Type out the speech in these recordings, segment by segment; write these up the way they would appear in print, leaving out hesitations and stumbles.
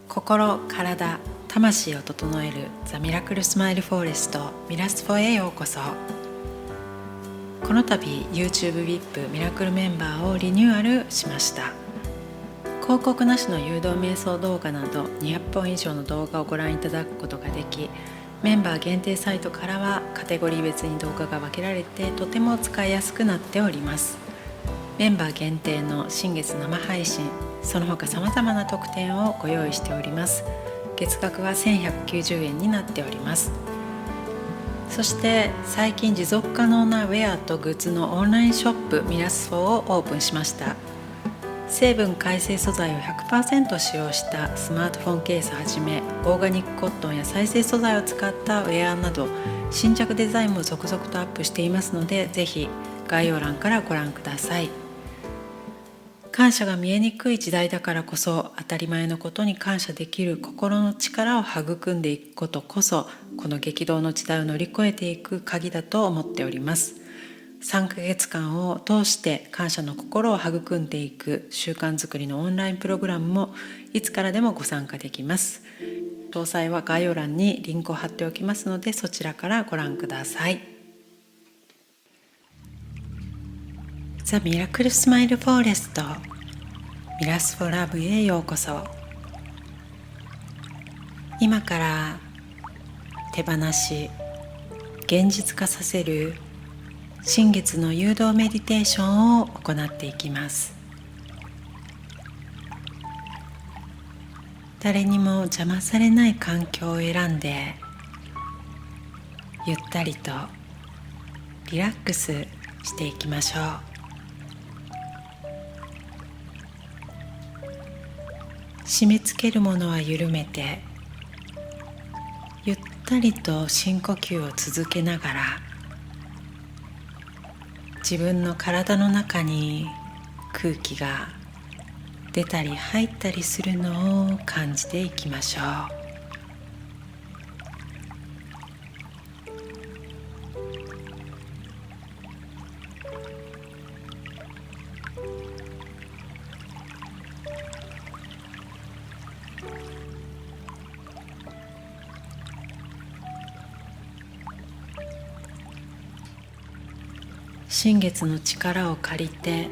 心、体、魂を整えるザ・ミラクルスマイルフォレストミラスフォへようこそ。この度 YouTube VIP ミラクルメンバーをリニューアルしました。広告なしの誘導瞑想動画など200本以上の動画をご覧いただくことができ、メンバー限定サイトからはカテゴリー別に動画が分けられてとても使いやすくなっております。メンバー限定の新月生配信、その他さまざまな特典をご用意しております。月額は1190円になっております。そして最近持続可能なウェアとグッズのオンラインショップミラスフォーをオープンしました。成分改正素材を 100% 使用したスマートフォンケースはじめ、オーガニックコットンや再生素材を使ったウェアなど新着デザインも続々とアップしていますので、ぜひ概要欄からご覧ください。感謝が見えにくい時代だからこそ、当たり前のことに感謝できる心の力を育んでいくことこそ、この激動の時代を乗り越えていく鍵だと思っております。3ヶ月間を通して感謝の心を育んでいく習慣づくりのオンラインプログラムもいつからでもご参加できます。詳細は概要欄にリンクを貼っておきますので、そちらからご覧ください。ザ・ミラクルスマイルフォレストミラスフォーラブへようこそ。今から手放し現実化させる新月の誘導メディテーションを行っていきます。誰にも邪魔されない環境を選んで、ゆったりとリラックスしていきましょう。締め付けるものは緩めて、ゆったりと深呼吸を続けながら、自分の体の中に空気が出たり入ったりするのを感じていきましょう。新月の力を借りて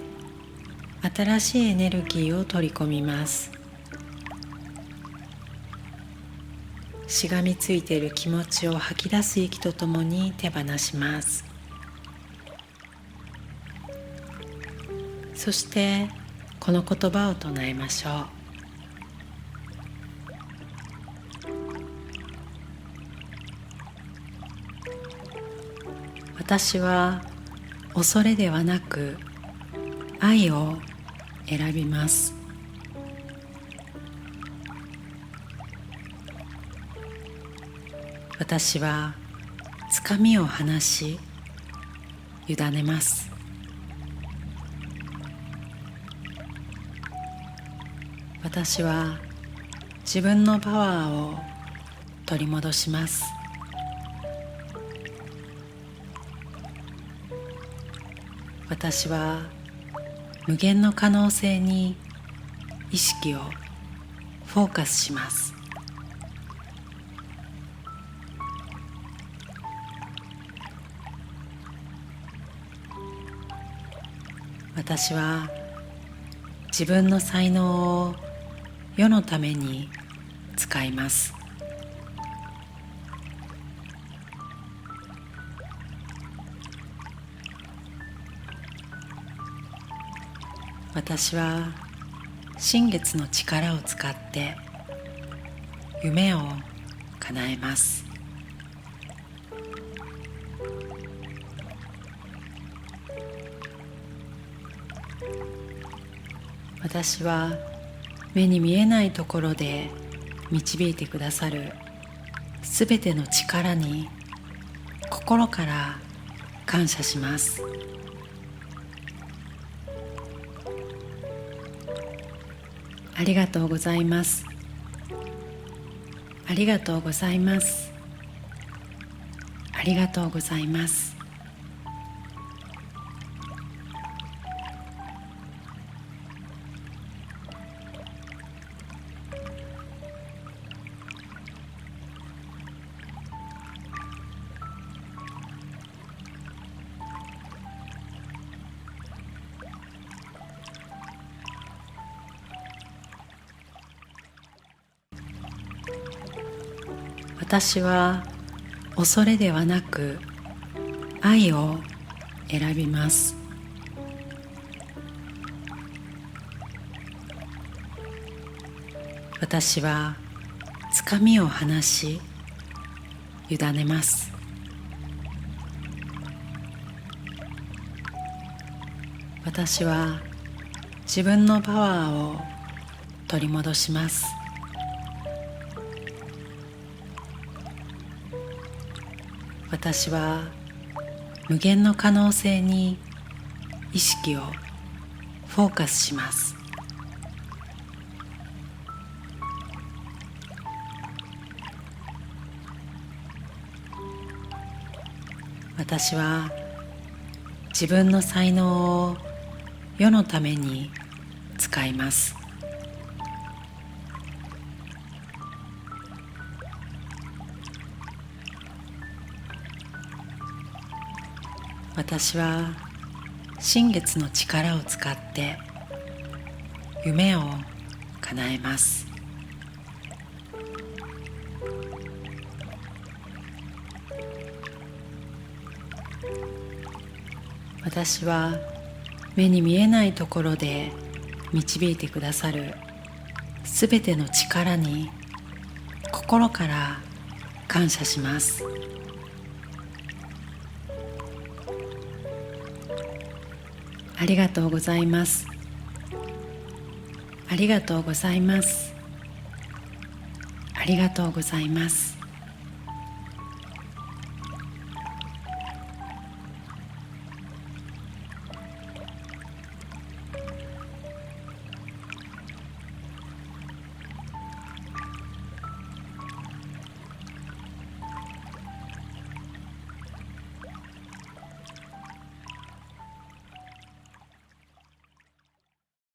新しいエネルギーを取り込みます。しがみついている気持ちを吐き出す息とともに手放します。そしてこの言葉を唱えましょう。私は恐れではなく愛を選びます。私はつかみを離し委ねます。私は自分のパワーを取り戻します。私は無限の可能性に意識をフォーカスします。私は自分の才能を世のために使います。私は新月の力を使って夢を叶えます。私は目に見えないところで導いてくださるすべての力に心から感謝します。ありがとうございます。ありがとうございます。ありがとうございます。私は恐れではなく愛を選びます。私はつかみを離し委ねます。私は自分のパワーを取り戻します。私は無限の可能性に意識をフォーカスします。私は自分の才能を世のために使います。私は新月の力を使って夢を叶えます。私は目に見えないところで導いてくださるすべての力に心から感謝します。ありがとうございます。ありがとうございます。ありがとうございます。